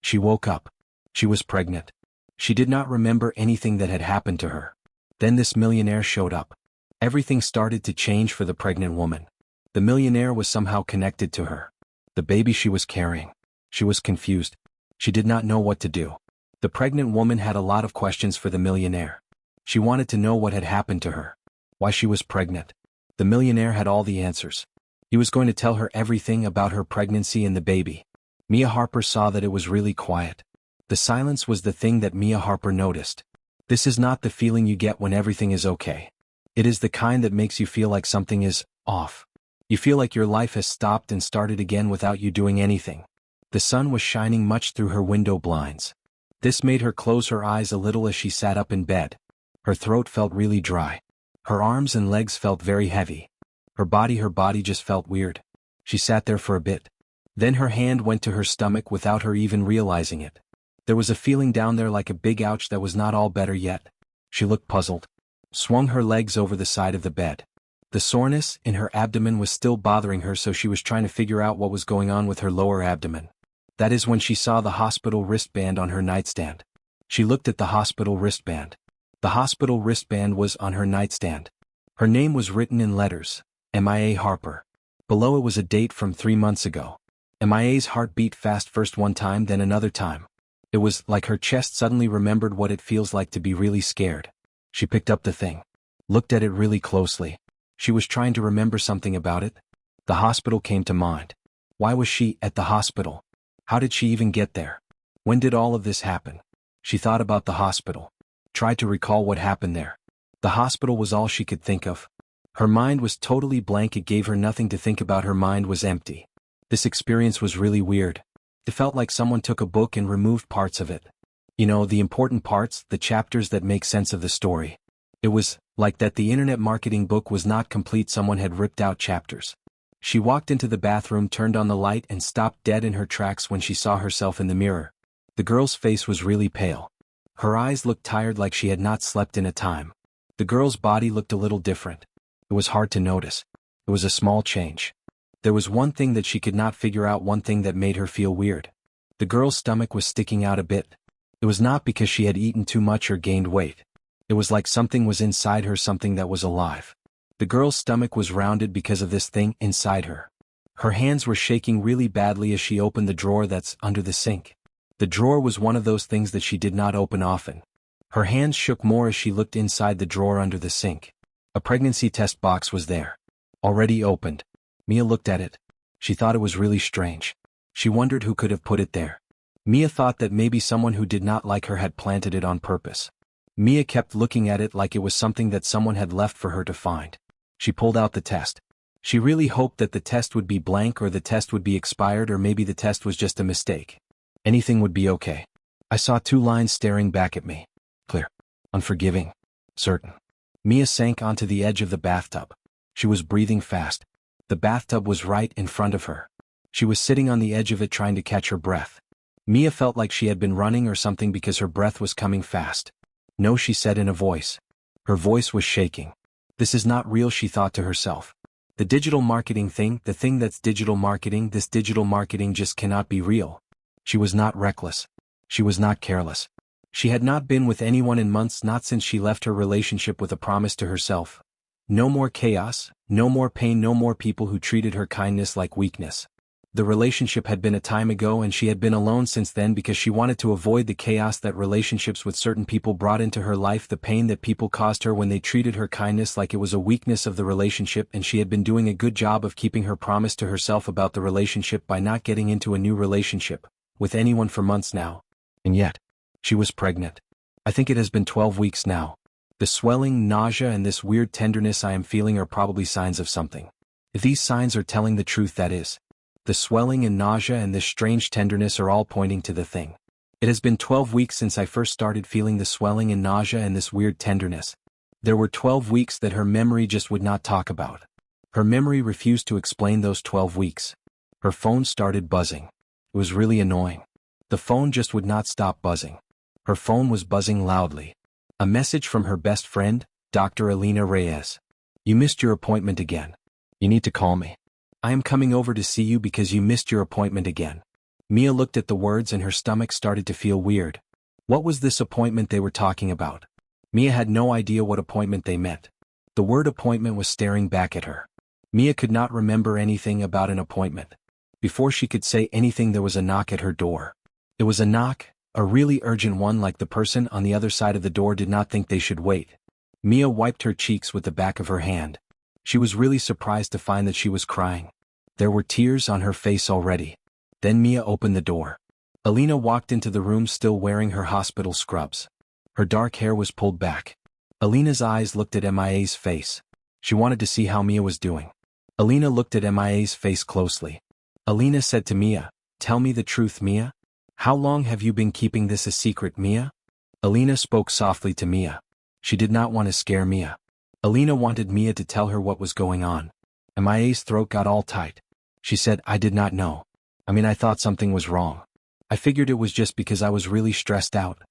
She woke up. She was pregnant. She did not remember anything that had happened to her. Then this millionaire showed up. Everything started to change for the pregnant woman. The millionaire was somehow connected to her. The baby she was carrying. She was confused. She did not know what to do. The pregnant woman had a lot of questions for the millionaire. She wanted to know what had happened to her. Why she was pregnant. The millionaire had all the answers. He was going to tell her everything about her pregnancy and the baby. Mia Harper saw that it was really quiet. The silence was the thing that Mia Harper noticed. This is not the feeling you get when everything is okay. It is the kind that makes you feel like something is off. You feel like your life has stopped and started again without you doing anything. The sun was shining much through her window blinds. This made her close her eyes a little as she sat up in bed. Her throat felt really dry. Her arms and legs felt very heavy. Her body just felt weird. She sat there for a bit. Then her hand went to her stomach without her even realizing it. There was a feeling down there like a big ouch that was not all better yet. She looked puzzled. Swung her legs over the side of the bed. The soreness in her abdomen was still bothering her, so she was trying to figure out what was going on with her lower abdomen. That is when she saw the hospital wristband on her nightstand. She looked at the hospital wristband. The hospital wristband was on her nightstand. Her name was written in letters, Mia Harper. Below it was a date from 3 months ago. Mia's heart beat fast, first one time then another time. It was like her chest suddenly remembered what it feels like to be really scared. She picked up the thing. Looked at it really closely. She was trying to remember something about it. The hospital came to mind. Why was she at the hospital? How did she even get there? When did all of this happen? She thought about the hospital. Tried to recall what happened there. The hospital was all she could think of. Her mind was totally blank. It gave her nothing to think about. Her mind was empty. This experience was really weird. It felt like someone took a book and removed parts of it. You know, the important parts, the chapters that make sense of the story. It was like that the internet marketing book was not complete. Someone had ripped out chapters. She walked into the bathroom, turned on the light, and stopped dead in her tracks when she saw herself in the mirror. The girl's face was really pale. Her eyes looked tired, like she had not slept in a time. The girl's body looked a little different. It was hard to notice. It was a small change. There was one thing that she could not figure out, one thing that made her feel weird. The girl's stomach was sticking out a bit. It was not because she had eaten too much or gained weight. It was like something was inside her, something that was alive. The girl's stomach was rounded because of this thing inside her. Her hands were shaking really badly as she opened the drawer that's under the sink. The drawer was one of those things that she did not open often. Her hands shook more as she looked inside the drawer under the sink. A pregnancy test box was there. Already opened. Mia looked at it. She thought it was really strange. She wondered who could have put it there. Mia thought that maybe someone who did not like her had planted it on purpose. Mia kept looking at it like it was something that someone had left for her to find. She pulled out the test. She really hoped that the test would be blank, or the test would be expired, or maybe the test was just a mistake. Anything would be okay. I saw 2 lines staring back at me. Clear. Unforgiving. Certain. Mia sank onto the edge of the bathtub. She was breathing fast. The bathtub was right in front of her. She was sitting on the edge of it trying to catch her breath. Mia felt like she had been running or something because her breath was coming fast. No, she said in a voice. Her voice was shaking. This is not real, she thought to herself. The digital marketing thing, the thing that's digital marketing, this digital marketing just cannot be real. She was not reckless. She was not careless. She had not been with anyone in months, not since she left her relationship with a promise to herself. No more chaos, no more pain, no more people who treated her kindness like weakness. The relationship had been a time ago, and she had been alone since then because she wanted to avoid the chaos that relationships with certain people brought into her life, the pain that people caused her when they treated her kindness like it was a weakness of the relationship, and she had been doing a good job of keeping her promise to herself about the relationship by not getting into a new relationship with anyone for months now. And yet, she was pregnant. I think it has been 12 weeks now. The swelling, nausea, and this weird tenderness I am feeling are probably signs of something. If these signs are telling the truth, that is. The swelling and nausea and this strange tenderness are all pointing to the thing. It has been 12 weeks since I first started feeling the swelling and nausea and this weird tenderness. There were 12 weeks that her memory just would not talk about. Her memory refused to explain those 12 weeks. Her phone started buzzing. It was really annoying. The phone just would not stop buzzing. Her phone was buzzing loudly. A message from her best friend, Dr. Elena Reyes. You missed your appointment again. You need to call me. I am coming over to see you because you missed your appointment again. Mia looked at the words and her stomach started to feel weird. What was this appointment they were talking about? Mia had no idea what appointment they meant. The word appointment was staring back at her. Mia could not remember anything about an appointment. Before she could say anything, there was a knock at her door. It was a knock, a really urgent one, like the person on the other side of the door did not think they should wait. Mia wiped her cheeks with the back of her hand. She was really surprised to find that she was crying. There were tears on her face already. Then Mia opened the door. Alina walked into the room still wearing her hospital scrubs. Her dark hair was pulled back. Alina's eyes looked at Mia's face. She wanted to see how Mia was doing. Alina looked at Mia's face closely. Alina said to Mia, "Tell me the truth, Mia. How long have you been keeping this a secret, Mia?" Alina spoke softly to Mia. She did not want to scare Mia. Alina wanted Mia to tell her what was going on. Mia's throat got all tight. She said, "I did not know. I thought something was wrong. I figured it was just because I was really stressed out.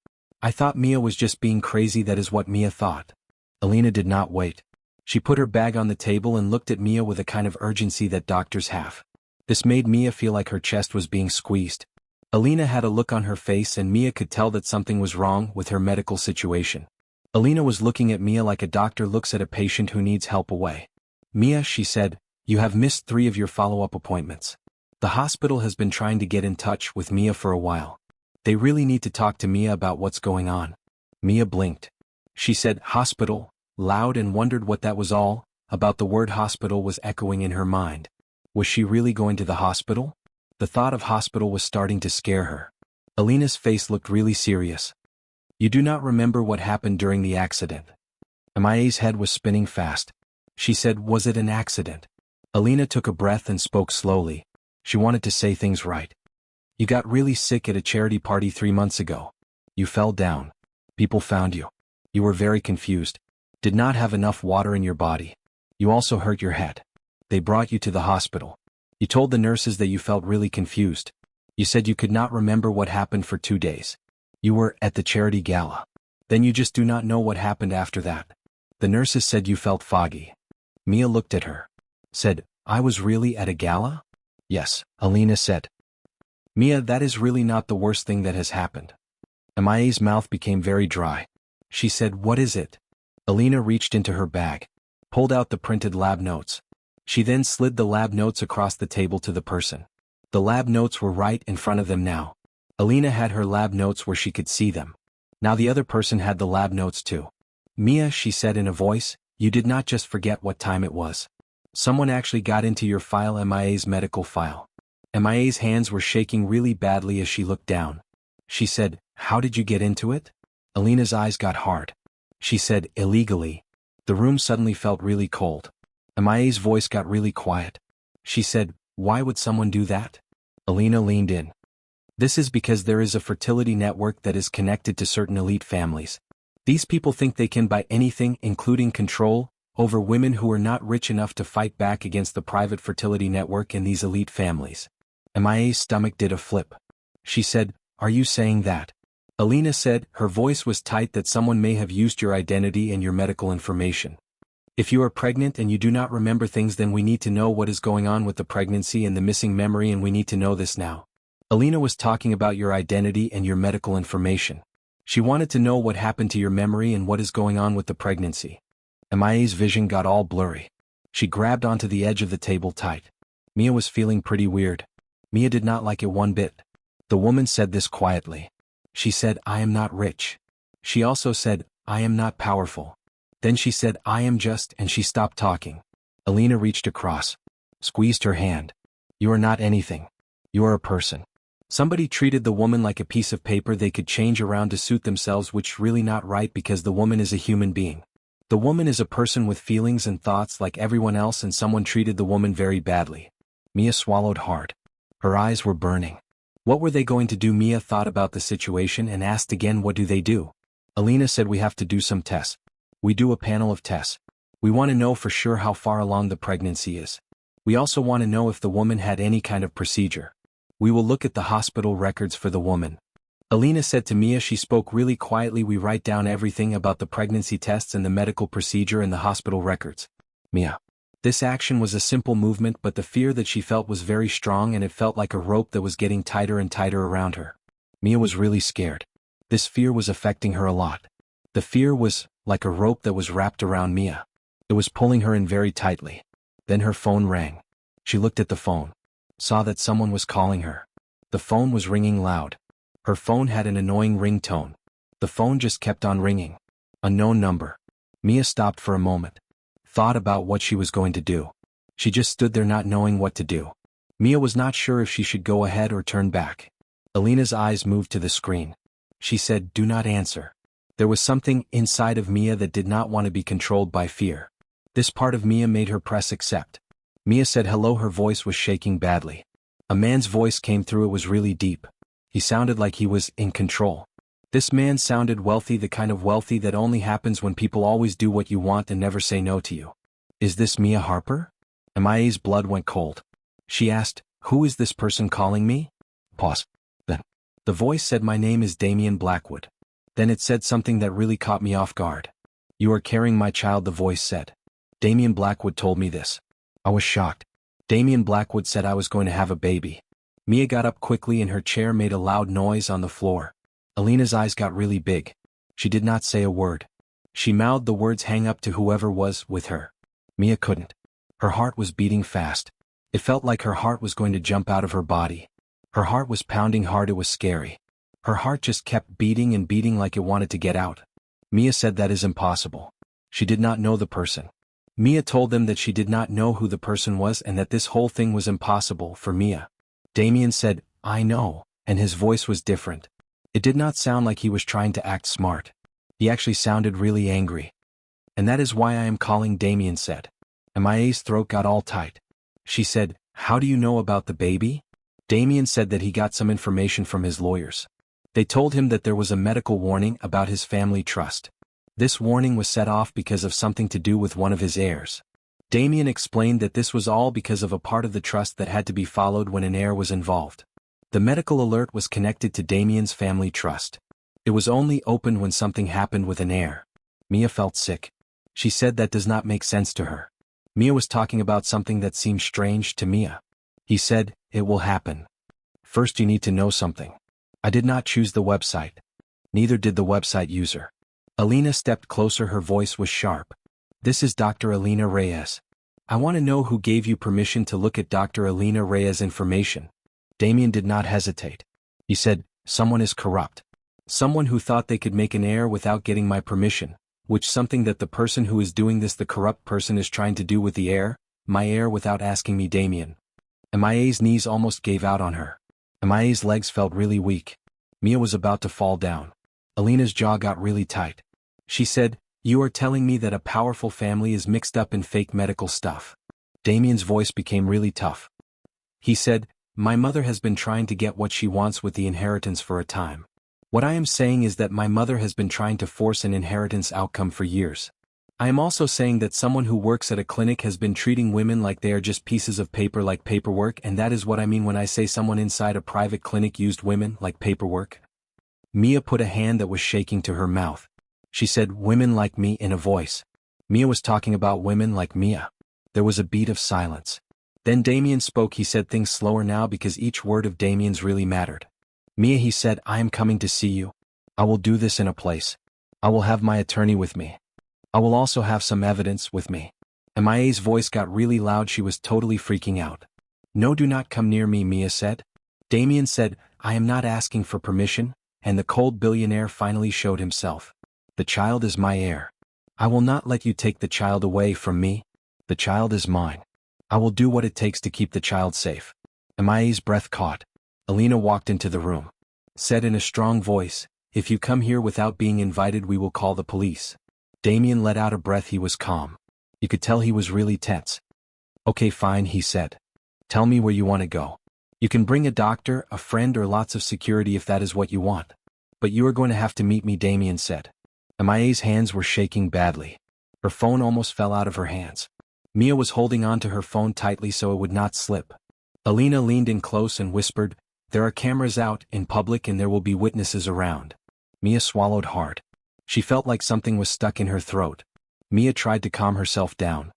I thought Mia was just being crazy. That is what Mia thought." Alina did not wait. She put her bag on the table and looked at Mia with a kind of urgency that doctors have. This made Mia feel like her chest was being squeezed. Alina had a look on her face and Mia could tell that something was wrong with her medical situation. Alina was looking at Mia like a doctor looks at a patient who needs help away. "Mia," she said, "you have missed 3 of your follow-up appointments. The hospital has been trying to get in touch with Mia for a while. They really need to talk to Mia about what's going on." Mia blinked. She said, "Hospital," loud, and wondered what that was all about. The word hospital was echoing in her mind. Was she really going to the hospital? The thought of hospital was starting to scare her. Alina's face looked really serious. "You do not remember what happened during the accident?" Mia's head was spinning fast. She said, "Was it an accident?" Alina took a breath and spoke slowly. She wanted to say things right. "You got really sick at a charity party 3 months ago. You fell down. People found you. You were very confused. Did not have enough water in your body. You also hurt your head. They brought you to the hospital. You told the nurses that you felt really confused. You said you could not remember what happened for 2 days. You were at the charity gala. Then you just do not know what happened after that. The nurses said you felt foggy." Mia looked at her. Said, "I was really at a gala?" "Yes," Alina said. "Mia, that is really not the worst thing that has happened." Mia's mouth became very dry. She said, "What is it?" Alina reached into her bag, pulled out the printed lab notes. She then slid the lab notes across the table to the person. The lab notes were right in front of them now. Alina had her lab notes where she could see them. Now the other person had the lab notes too. "Mia," she said in a voice, "you did not just forget what time it was. Someone actually got into your file, Mia's medical file." Mia's hands were shaking really badly as she looked down. She said, "How did you get into it?" Alina's eyes got hard. She said, "Illegally." The room suddenly felt really cold. Mia's voice got really quiet. She said, "Why would someone do that?" Alina leaned in. "This is because there is a fertility network that is connected to certain elite families. These people think they can buy anything, including control over women who are not rich enough to fight back against the private fertility network in these elite families." Mia's stomach did a flip. She said, "Are you saying that?" Alina said, her voice was tight, "that someone may have used your identity and your medical information. If you are pregnant and you do not remember things, then we need to know what is going on with the pregnancy and the missing memory, and we need to know this now." Alina was talking about your identity and your medical information. She wanted to know what happened to your memory and what is going on with the pregnancy. Mia's vision got all blurry. She grabbed onto the edge of the table tight. Mia was feeling pretty weird. Mia did not like it one bit. The woman said this quietly. She said, "I am not rich." She also said, "I am not powerful." Then she said, "I am just," and she stopped talking. Alina reached across, squeezed her hand. "You are not anything. You are a person." Somebody treated the woman like a piece of paper they could change around to suit themselves, which really not right, because the woman is a human being. The woman is a person with feelings and thoughts like everyone else, and someone treated the woman very badly. Mia swallowed hard. Her eyes were burning. What were they going to do? Mia thought about the situation and asked again, "What do they do?" Alina said, "We have to do some tests. We do a panel of tests. We want to know for sure how far along the pregnancy is. We also want to know if the woman had any kind of procedure. We will look at the hospital records for the woman." Alina said to Mia, she spoke really quietly, "We write down everything about the pregnancy tests and the medical procedure in the hospital records." Mia This action was a simple movement, but the fear that she felt was very strong, and it felt like a rope that was getting tighter and tighter around her. Mia was really scared. This fear was affecting her a lot. The fear was like a rope that was wrapped around Mia. It was pulling her in very tightly. Then her phone rang. She looked at the phone. Saw that someone was calling her. The phone was ringing loud. Her phone had an annoying ringtone. The phone just kept on ringing. Unknown number. Mia stopped for a moment. Thought about what she was going to do. She just stood there not knowing what to do. Mia was not sure if she should go ahead or turn back. Alina's eyes moved to the screen. She said, "Do not answer." There was something inside of Mia that did not want to be controlled by fear. This part of Mia made her press accept. Mia said hello. Her voice was shaking badly. A man's voice came through. It was really deep. He sounded like he was in control. This man sounded wealthy, the kind of wealthy that only happens when people always do what you want and never say no to you. Is this Mia Harper? Aaye's blood went cold. She asked, "Who is this person calling me?" Pause. Then. The voice said, "My name is Damian Blackwood." Then it said something that really caught me off guard. "You are carrying my child," the voice said. Damian Blackwood told me this. I was shocked. Damian Blackwood said I was going to have a baby. Mia got up quickly and her chair made a loud noise on the floor. Alina's eyes got really big. She did not say a word. She mouthed the words, "Hang up," to whoever was with her. Mia couldn't. Her heart was beating fast. It felt like her heart was going to jump out of her body. Her heart was pounding hard. It was scary. Her heart just kept beating and beating like it wanted to get out. Mia said that is impossible. She did not know the person. Mia told them that she did not know who the person was and that this whole thing was impossible for Mia. Damian said, "I know," and his voice was different. It did not sound like he was trying to act smart. He actually sounded really angry. "And that is why I am calling," Damian said. Aaye's throat got all tight. She said, "How do you know about the baby?" Damian said that he got some information from his lawyers. They told him that there was a medical warning about his family trust. This warning was set off because of something to do with one of his heirs. Damian explained that this was all because of a part of the trust that had to be followed when an heir was involved. The medical alert was connected to Damian's family trust. It was only opened when something happened with an heir. Mia felt sick. She said that does not make sense to her. Mia was talking about something that seemed strange to Mia. He said, "It will happen. First you need to know something. I did not choose the website. Neither did the website user." Alina stepped closer. Her voice was sharp. "This is Dr. Alina Reyes. I want to know who gave you permission to look at Dr. Alina Reyes' information." Damian did not hesitate. He said, "Someone is corrupt. Someone who thought they could make an heir without getting my permission, which something that the person who is doing this, the corrupt person, is trying to do with the heir, my heir, without asking me." Damian. Aaye's knees almost gave out on her. Aaye's legs felt really weak. Mia was about to fall down. Alina's jaw got really tight. She said, "You are telling me that a powerful family is mixed up in fake medical stuff?" Damian's voice became really tough. He said, "My mother has been trying to get what she wants with the inheritance for a time. What I am saying is that my mother has been trying to force an inheritance outcome for years. I am also saying that someone who works at a clinic has been treating women like they are just pieces of paper, like paperwork, and that is what I mean when I say someone inside a private clinic used women like paperwork." Mia put a hand that was shaking to her mouth. She said, "Women like me," in a voice. Mia was talking about women like Mia. There was a beat of silence. Then Damian spoke. He said things slower now because each word of Damian's really mattered. "Mia," he said, "I am coming to see you. I will do this in a place. I will have my attorney with me. I will also have some evidence with me." Aaye's voice got really loud. She was totally freaking out. "No, do not come near me," Mia said. Damian said, "I am not asking for permission," and the cold billionaire finally showed himself. "The child is my heir. I will not let you take the child away from me. The child is mine. I will do what it takes to keep the child safe." Aaye's breath caught. Alina walked into the room. Said in a strong voice, "If you come here without being invited, we will call the police." Damian let out a breath. He was calm. You could tell he was really tense. "Okay, fine," he said. "Tell me where you want to go. You can bring a doctor, a friend, or lots of security if that is what you want. But you are going to have to meet me," Damian said. Aaye's hands were shaking badly. Her phone almost fell out of her hands. Mia was holding on to her phone tightly so it would not slip. Alina leaned in close and whispered, "There are cameras out in public and there will be witnesses around." Mia swallowed hard. She felt like something was stuck in her throat. Mia tried to calm herself down.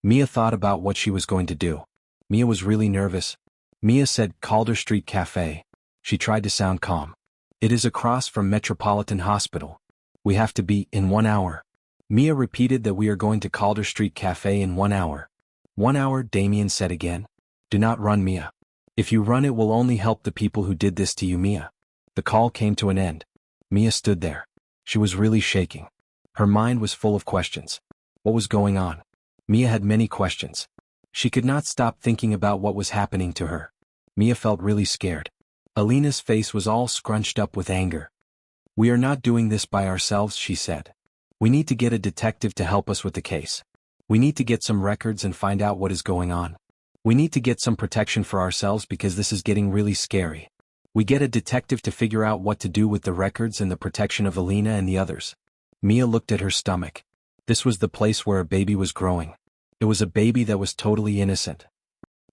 Mia thought about what she was going to do. Mia was really nervous. Mia said Calder Street Cafe. She tried to sound calm. It is across from Metropolitan Hospital. We have to be in 1 hour. Mia repeated that we are going to Calder Street Cafe in 1 hour. 1 hour, Damien said again. Do not run, Mia. If you run it will only help the people who did this to you, Mia. The call came to an end. Mia stood there. She was really shaking. Her mind was full of questions. What was going on? Mia had many questions. She could not stop thinking about what was happening to her. Mia felt really scared. Alina's face was all scrunched up with anger. We are not doing this by ourselves, she said. We need to get a detective to help us with the case. We need to get some records and find out what is going on. We need to get some protection for ourselves because this is getting really scary. We get a detective to figure out what to do with the records and the protection of Alina and the others. Mia looked at her stomach. This was the place where a baby was growing. It was a baby that was totally innocent.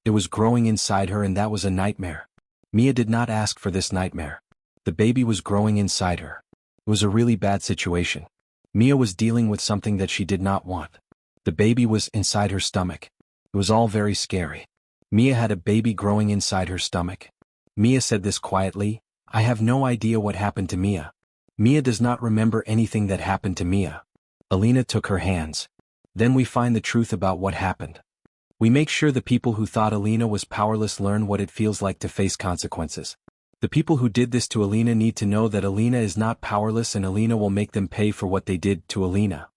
It was growing inside her and that was a nightmare. Mia did not ask for this nightmare. The baby was growing inside her. It was a really bad situation. Mia was dealing with something that she did not want. The baby was inside her stomach. It was all very scary. Mia had a baby growing inside her stomach. Mia said this quietly. I have no idea what happened to Mia. Mia does not remember anything that happened to Mia. Alina took her hands. Then we find the truth about what happened. We make sure the people who thought Alina was powerless learn what it feels like to face consequences. The people who did this to Alina need to know that Alina is not powerless and Alina will make them pay for what they did to Alina.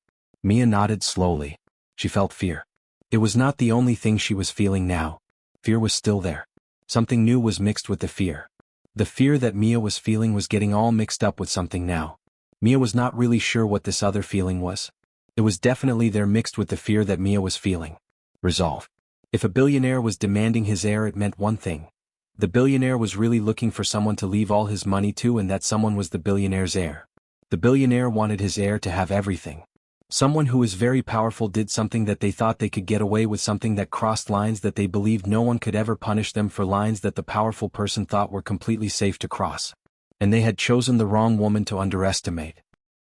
Mia nodded slowly. She felt fear. It was not the only thing she was feeling now. Fear was still there. Something new was mixed with the fear. The fear that Mia was feeling was getting all mixed up with something now. Mia was not really sure what this other feeling was. It was definitely there mixed with the fear that Mia was feeling. Resolve. If a billionaire was demanding his heir, it meant one thing. The billionaire was really looking for someone to leave all his money to, and that someone was the billionaire's heir. The billionaire wanted his heir to have everything. Someone who is very powerful did something that they thought they could get away with, something that crossed lines that they believed no one could ever punish them for, lines that the powerful person thought were completely safe to cross. And they had chosen the wrong woman to underestimate.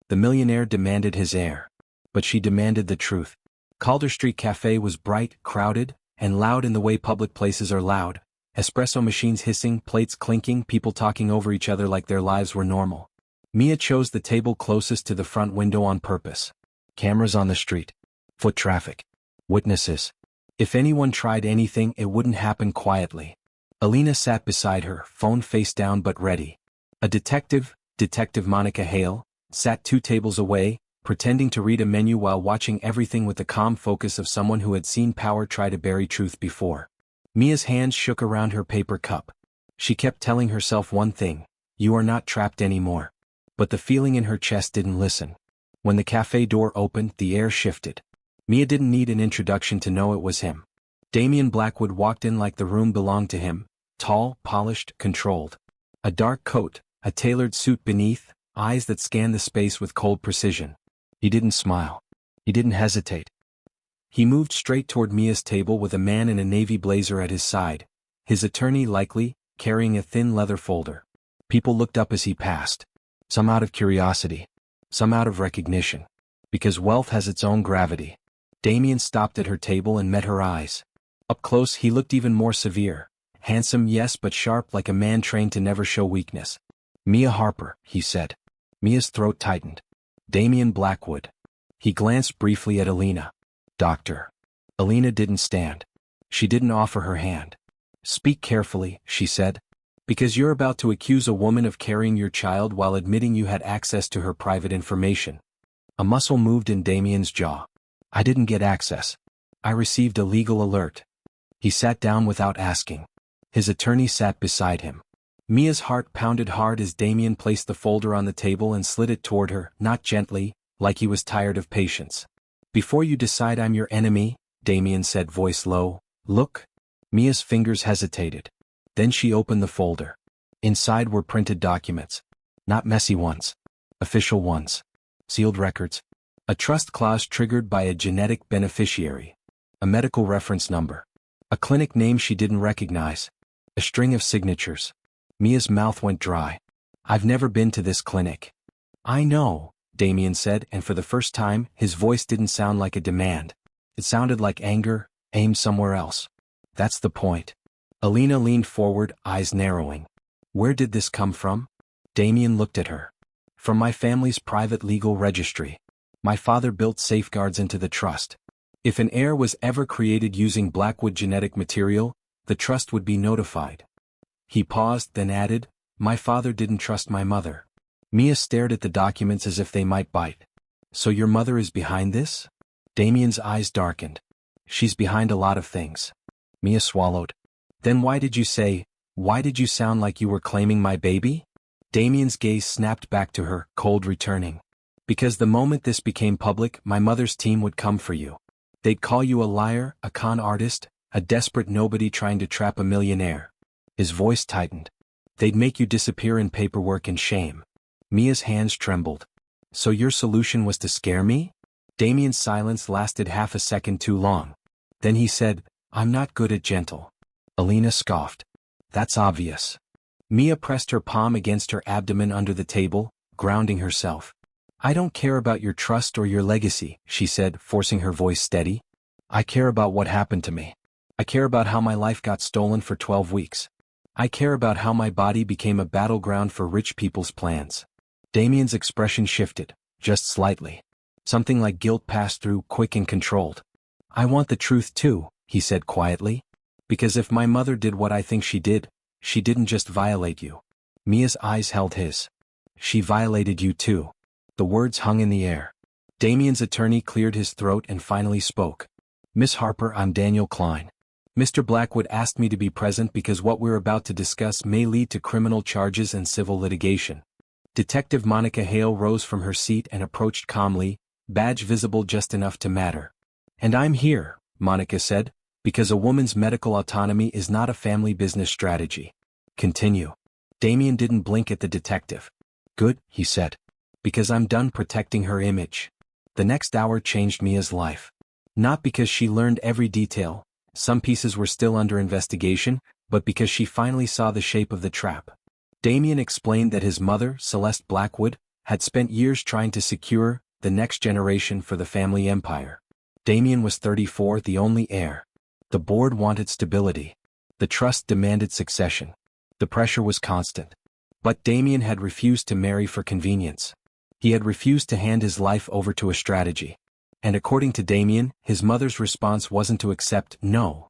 The millionaire demanded his heir. But she demanded the truth. Calder Street Cafe was bright, crowded, and loud in the way public places are loud. Espresso machines hissing, plates clinking, people talking over each other like their lives were normal. Mia chose the table closest to the front window on purpose. Cameras on the street. Foot traffic. Witnesses. If anyone tried anything, it wouldn't happen quietly. Alina sat beside her, phone face down but ready. A detective, Detective Monica Hale, sat 2 tables away, pretending to read a menu while watching everything with the calm focus of someone who had seen power try to bury truth before. Mia's hands shook around her paper cup. She kept telling herself one thing: you are not trapped anymore. But the feeling in her chest didn't listen. When the cafe door opened, the air shifted. Mia didn't need an introduction to know it was him. Damien Blackwood walked in like the room belonged to him, tall, polished, controlled. A dark coat, a tailored suit beneath, eyes that scanned the space with cold precision. He didn't smile. He didn't hesitate. He moved straight toward Mia's table with a man in a navy blazer at his side, his attorney likely, carrying a thin leather folder. People looked up as he passed. Some out of curiosity. Some out of recognition. Because wealth has its own gravity. Damien stopped at her table and met her eyes. Up close he looked even more severe. Handsome, yes, but sharp, like a man trained to never show weakness. Mia Harper, he said. Mia's throat tightened. Damien Blackwood. He glanced briefly at Alina. Doctor. Alina didn't stand. She didn't offer her hand. Speak carefully, she said. Because you're about to accuse a woman of carrying your child while admitting you had access to her private information. A muscle moved in Damien's jaw. I didn't get access. I received a legal alert. He sat down without asking. His attorney sat beside him. Mia's heart pounded hard as Damien placed the folder on the table and slid it toward her, not gently, like he was tired of patience. Before you decide I'm your enemy, Damien said, voice low, look. Mia's fingers hesitated. Then she opened the folder. Inside were printed documents. Not messy ones. Official ones. Sealed records. A trust clause triggered by a genetic beneficiary. A medical reference number. A clinic name she didn't recognize. A string of signatures. Mia's mouth went dry. I've never been to this clinic. I know, Damien said, and for the first time, his voice didn't sound like a demand. It sounded like anger, Aim somewhere else. That's the point. Alina leaned forward, eyes narrowing. Where did this come from? Damien looked at her. From my family's private legal registry. My father built safeguards into the trust. If an heir was ever created using Blackwood genetic material, the trust would be notified. He paused, then added, my father didn't trust my mother. Mia stared at the documents as if they might bite. So your mother is behind this? Damien's eyes darkened. She's behind a lot of things. Mia swallowed. Then why did you sound like you were claiming my baby? Damien's gaze snapped back to her, cold returning. Because the moment this became public, my mother's team would come for you. They'd call you a liar, a con artist, a desperate nobody trying to trap a millionaire. His voice tightened. They'd make you disappear in paperwork and shame. Mia's hands trembled. So your solution was to scare me? Damien's silence lasted half a second too long. Then he said, I'm not good at gentle. Alina scoffed. That's obvious. Mia pressed her palm against her abdomen under the table, grounding herself. I don't care about your trust or your legacy, she said, forcing her voice steady. I care about what happened to me. I care about how my life got stolen for 12 weeks. I care about how my body became a battleground for rich people's plans. Damien's expression shifted, just slightly. Something like guilt passed through, quick and controlled. I want the truth too, he said quietly. Because if my mother did what I think she didn't just violate you. Mia's eyes held his. She violated you too. The words hung in the air. Damien's attorney cleared his throat and finally spoke. Miss Harper, I'm Daniel Klein. Mr. Blackwood asked me to be present because what we're about to discuss may lead to criminal charges and civil litigation. Detective Monica Hale rose from her seat and approached calmly, badge visible just enough to matter. And I'm here, Monica said, because a woman's medical autonomy is not a family business strategy. Continue. Damien didn't blink at the detective. Good, he said. Because I'm done protecting her image. The next hour changed Mia's life. Not because she learned every detail, some pieces were still under investigation, but because she finally saw the shape of the trap. Damien explained that his mother, Celeste Blackwood, had spent years trying to secure the next generation for the family empire. Damien was 34, the only heir. The board wanted stability. The trust demanded succession. The pressure was constant. But Damien had refused to marry for convenience. He had refused to hand his life over to a strategy. And according to Damien, his mother's response wasn't to accept no.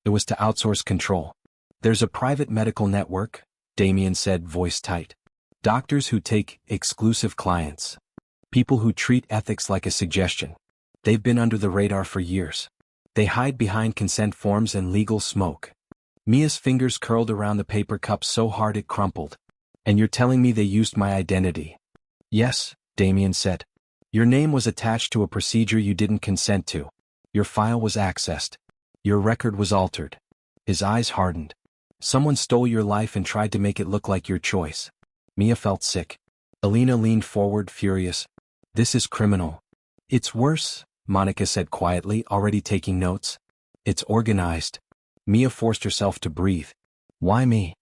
It was to outsource control. There's a private medical network, Damien said, voice tight. Doctors who take exclusive clients. People who treat ethics like a suggestion. They've been under the radar for years. They hide behind consent forms and legal smoke. Mia's fingers curled around the paper cup so hard it crumpled. And you're telling me they used my identity? Yes, Damien said. Your name was attached to a procedure you didn't consent to. Your file was accessed. Your record was altered. His eyes hardened. Someone stole your life and tried to make it look like your choice. Mia felt sick. Alina leaned forward, furious. This is criminal. It's worse, Monica said quietly, already taking notes. It's organized. Mia forced herself to breathe. Why me?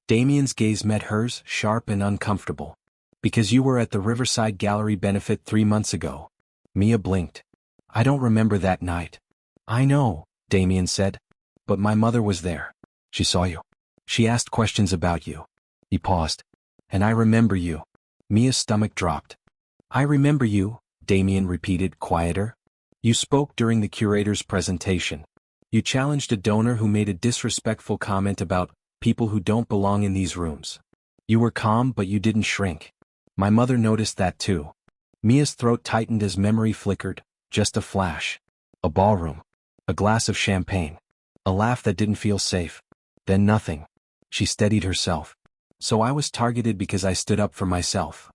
Damien's gaze met hers, sharp and uncomfortable. Because you were at the Riverside Gallery benefit 3 months ago. Mia blinked. I don't remember that night. I know, Damien said. But my mother was there. She saw you. She asked questions about you. He paused. And I remember you. Mia's stomach dropped. I remember you, Damien repeated, quieter. You spoke during the curator's presentation. You challenged a donor who made a disrespectful comment about people who don't belong in these rooms. You were calm, but you didn't shrink. My mother noticed that too. Mia's throat tightened as memory flickered, just a flash. A ballroom. A glass of champagne. A laugh that didn't feel safe. Then nothing. She steadied herself. So I was targeted because I stood up for myself.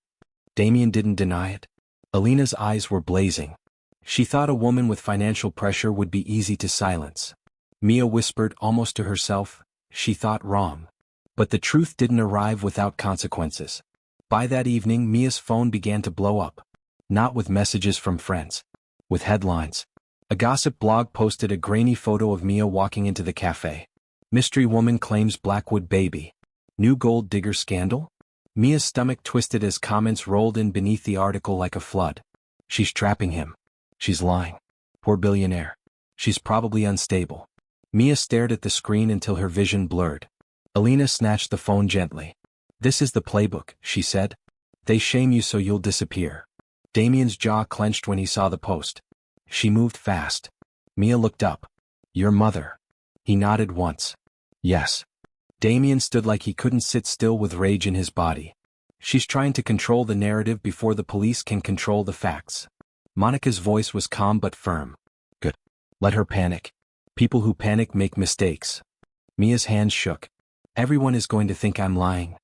Damien didn't deny it. Alina's eyes were blazing. She thought a woman with financial pressure would be easy to silence. Mia whispered almost to herself, she thought wrong. But the truth didn't arrive without consequences. By that evening, Mia's phone began to blow up. Not with messages from friends. With headlines. A gossip blog posted a grainy photo of Mia walking into the cafe. Mystery woman claims Blackwood baby. New gold digger scandal? Mia's stomach twisted as comments rolled in beneath the article like a flood. She's trapping him. She's lying. Poor billionaire. She's probably unstable. Mia stared at the screen until her vision blurred. Alina snatched the phone gently. This is the playbook, she said. They shame you so you'll disappear. Damien's jaw clenched when he saw the post. She moved fast. Mia looked up. Your mother. He nodded once. Yes. Damien stood like he couldn't sit still with rage in his body. She's trying to control the narrative before the police can control the facts. Monica's voice was calm but firm. Good. Let her panic. People who panic make mistakes. Mia's hands shook. Everyone is going to think I'm lying.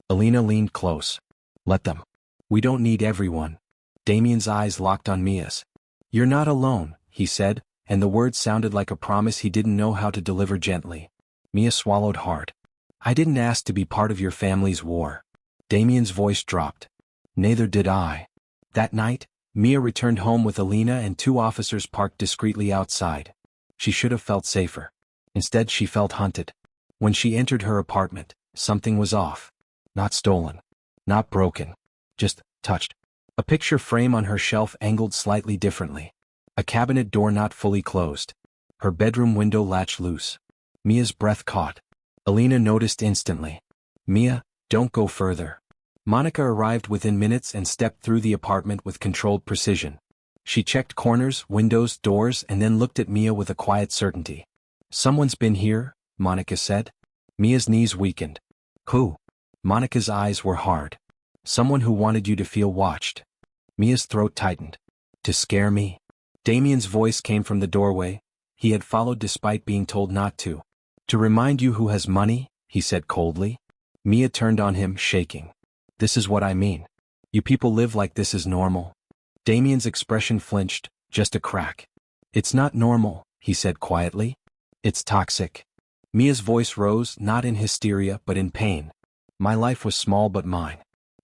Alina leaned close. Let them. We don't need everyone. Damien's eyes locked on Mia's. You're not alone, he said, and the words sounded like a promise he didn't know how to deliver gently. Mia swallowed hard. I didn't ask to be part of your family's war. Damien's voice dropped. Neither did I. That night, Mia returned home with Alina and two officers parked discreetly outside. She should have felt safer. Instead she felt hunted. When she entered her apartment, something was off. Not stolen. Not broken. Just touched. A picture frame on her shelf angled slightly differently. A cabinet door not fully closed. Her bedroom window latch loose. Mia's breath caught. Alina noticed instantly. Mia, don't go further. Monica arrived within minutes and stepped through the apartment with controlled precision. She checked corners, windows, doors, and then looked at Mia with a quiet certainty. Someone's been here, Monica said. Mia's knees weakened. Who? Monica's eyes were hard. Someone who wanted you to feel watched. Mia's throat tightened. To scare me? Damien's voice came from the doorway. He had followed despite being told not to. To remind you who has money, he said coldly. Mia turned on him, shaking. This is what I mean. You people live like this is normal. Damien's expression flinched, just a crack. It's not normal, he said quietly. It's toxic. Mia's voice rose, not in hysteria but in pain. My life was small but mine.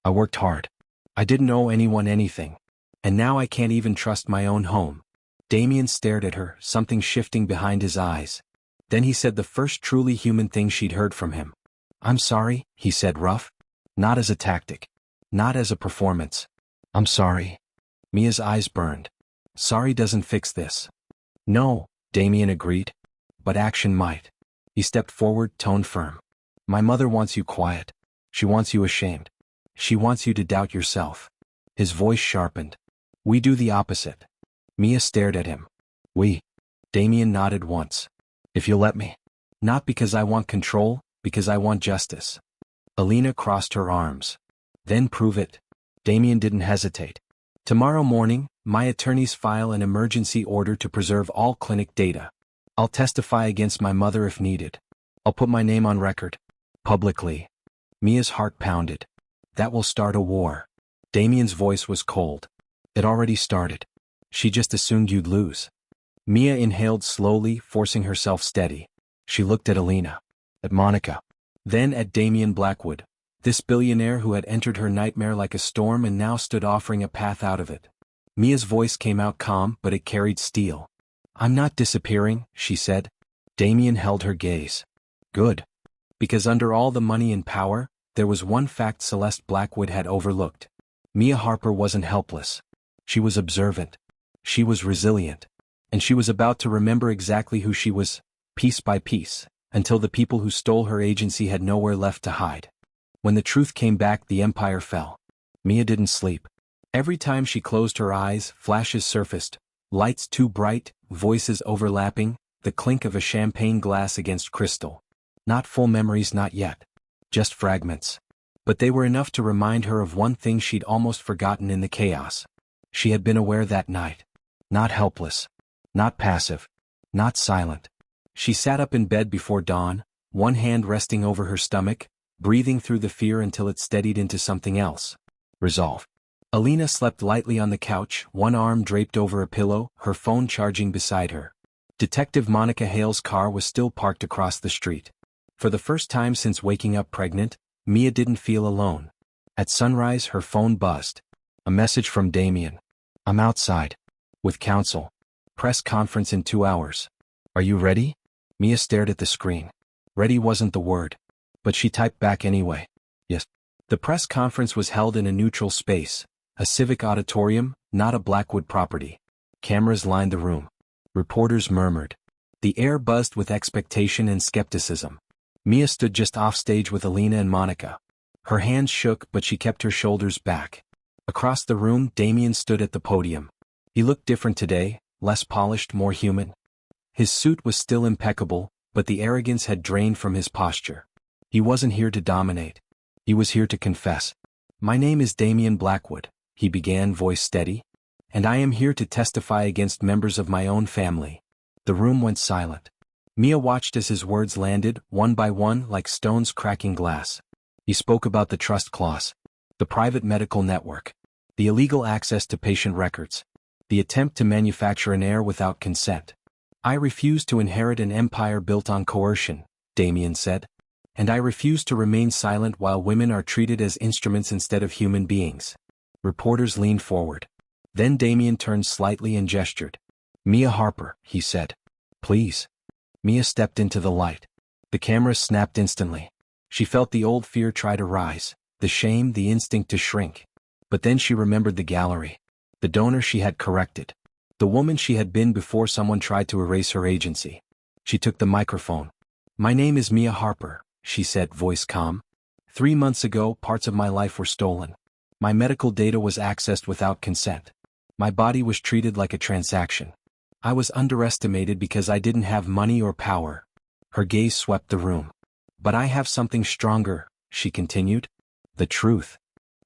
I worked hard. I didn't owe anyone anything. And now I can't even trust my own home. Damien stared at her, something shifting behind his eyes. Then he said the first truly human thing she'd heard from him. I'm sorry, he said rough. Not as a tactic. Not as a performance. I'm sorry. Mia's eyes burned. Sorry doesn't fix this. No, Damien agreed. But action might. He stepped forward, tone firm. My mother wants you quiet. She wants you ashamed. She wants you to doubt yourself. His voice sharpened. We do the opposite. Mia stared at him. We. Damien nodded once. If you'll let me. Not because I want control, because I want justice. Alina crossed her arms. Then prove it. Damien didn't hesitate. Tomorrow morning, my attorneys file an emergency order to preserve all clinic data. I'll testify against my mother if needed. I'll put my name on record. Publicly. Mia's heart pounded. That will start a war. Damien's voice was cold. It already started. She just assumed you'd lose. Mia inhaled slowly, forcing herself steady. She looked at Alina. At Monica. Then at Damien Blackwood. This billionaire who had entered her nightmare like a storm and now stood offering a path out of it. Mia's voice came out calm, but it carried steel. I'm not disappearing, she said. Damien held her gaze. Good. Because under all the money and power, there was one fact Celeste Blackwood had overlooked. Mia Harper wasn't helpless. She was observant. She was resilient. And she was about to remember exactly who she was, piece by piece, until the people who stole her agency had nowhere left to hide. When the truth came back, the empire fell. Mia didn't sleep. Every time she closed her eyes, flashes surfaced, lights too bright, voices overlapping, the clink of a champagne glass against crystal. Not full memories, not yet. Just fragments. But they were enough to remind her of one thing she'd almost forgotten in the chaos. She had been aware that night. Not helpless. Not passive. Not silent. She sat up in bed before dawn, one hand resting over her stomach, breathing through the fear until it steadied into something else. Resolve. Alina slept lightly on the couch, one arm draped over a pillow, her phone charging beside her. Detective Monica Hale's car was still parked across the street. For the first time since waking up pregnant, Mia didn't feel alone. At sunrise her phone buzzed. A message from Damien. I'm outside. With counsel. Press conference in 2 hours. Are you ready? Mia stared at the screen. Ready wasn't the word. But she typed back anyway. Yes. The press conference was held in a neutral space. A civic auditorium, not a Blackwood property. Cameras lined the room. Reporters murmured. The air buzzed with expectation and skepticism. Mia stood just offstage with Alina and Monica. Her hands shook, but she kept her shoulders back. Across the room, Damien stood at the podium. He looked different today, less polished, more human. His suit was still impeccable, but the arrogance had drained from his posture. He wasn't here to dominate. He was here to confess. "My name is Damien Blackwood," he began, voice steady. "And I am here to testify against members of my own family." The room went silent. Mia watched as his words landed, one by one, like stones cracking glass. He spoke about the trust clause, the private medical network, the illegal access to patient records, the attempt to manufacture an heir without consent. "I refuse to inherit an empire built on coercion," Damien said. "And I refuse to remain silent while women are treated as instruments instead of human beings." Reporters leaned forward. Then Damien turned slightly and gestured. "Mia Harper," he said. "Please." Mia stepped into the light. The camera snapped instantly. She felt the old fear try to rise, the shame, the instinct to shrink. But then she remembered the gallery. The donor she had corrected. The woman she had been before someone tried to erase her agency. She took the microphone. "My name is Mia Harper," she said, voice calm. 3 months ago, parts of my life were stolen. My medical data was accessed without consent. My body was treated like a transaction. I was underestimated because I didn't have money or power." Her gaze swept the room. "But I have something stronger," she continued. "The truth."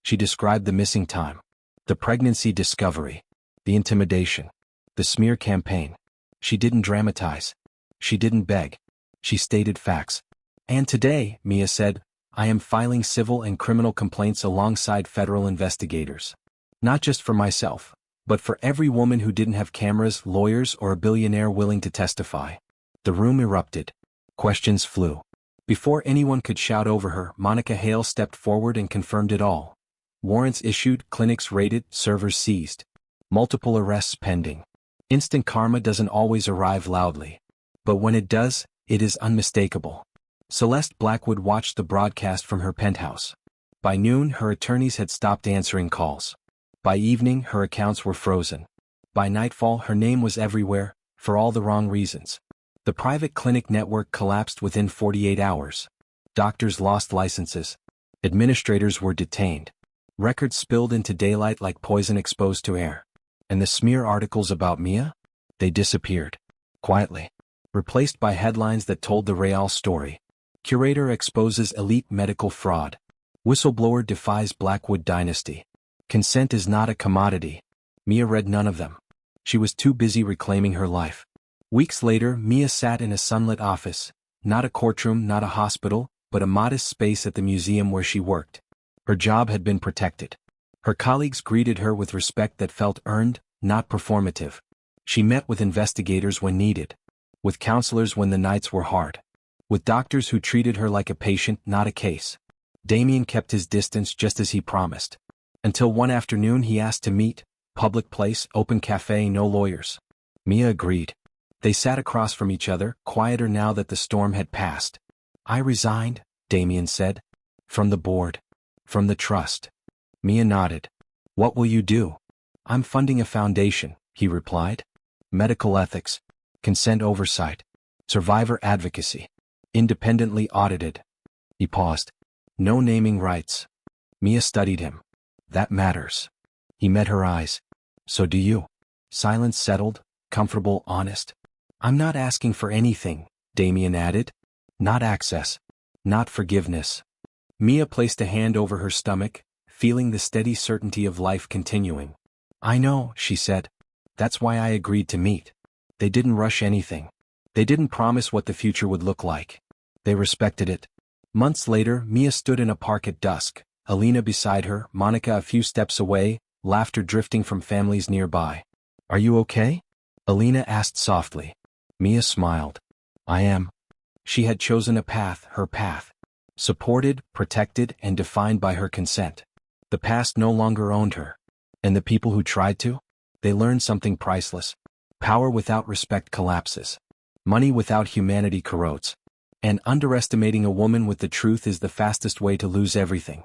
She described the missing time, the pregnancy discovery, the intimidation, the smear campaign. She didn't dramatize. She didn't beg. She stated facts. "And today," Mia said, "I am filing civil and criminal complaints alongside federal investigators. Not just for myself, but for every woman who didn't have cameras, lawyers, or a billionaire willing to testify." The room erupted. Questions flew. Before anyone could shout over her, Monica Hale stepped forward and confirmed it all. Warrants issued, clinics raided, servers seized. Multiple arrests pending. Instant karma doesn't always arrive loudly. But when it does, it is unmistakable. Celeste Blackwood watched the broadcast from her penthouse. By noon, her attorneys had stopped answering calls. By evening, her accounts were frozen. By nightfall, her name was everywhere, for all the wrong reasons. The private clinic network collapsed within 48 hours. Doctors lost licenses. Administrators were detained. Records spilled into daylight like poison exposed to air. And the smear articles about Mia? They disappeared. Quietly. Replaced by headlines that told the real story. Curator exposes elite medical fraud. Whistleblower defies Blackwood dynasty. Consent is not a commodity. Mia read none of them. She was too busy reclaiming her life. Weeks later, Mia sat in a sunlit office, not a courtroom, not a hospital, but a modest space at the museum where she worked. Her job had been protected. Her colleagues greeted her with respect that felt earned, not performative. She met with investigators when needed. With counselors when the nights were hard. With doctors who treated her like a patient, not a case. Damien kept his distance just as he promised. Until one afternoon he asked to meet, public place, open cafe, no lawyers. Mia agreed. They sat across from each other, quieter now that the storm had passed. "I resigned," Damien said. "From the board. From the trust." Mia nodded. "What will you do?" "I'm funding a foundation," he replied. "Medical ethics. Consent oversight. Survivor advocacy. Independently audited." He paused. "No naming rights." Mia studied him. "That matters." He met her eyes. "So do you." Silence settled, comfortable, honest. "I'm not asking for anything," Damien added. "Not access. Not forgiveness." Mia placed a hand over her stomach, feeling the steady certainty of life continuing. "I know," she said. "That's why I agreed to meet." They didn't rush anything. They didn't promise what the future would look like. They respected it. Months later, Mia stood in a park at dusk, Alina beside her, Monica a few steps away, laughter drifting from families nearby. "Are you okay?" Alina asked softly. Mia smiled. "I am." She had chosen a path, her path. Supported, protected, and defined by her consent. The past no longer owned her. And the people who tried to? They learned something priceless. Power without respect collapses. Money without humanity corrodes. And underestimating a woman with the truth is the fastest way to lose everything.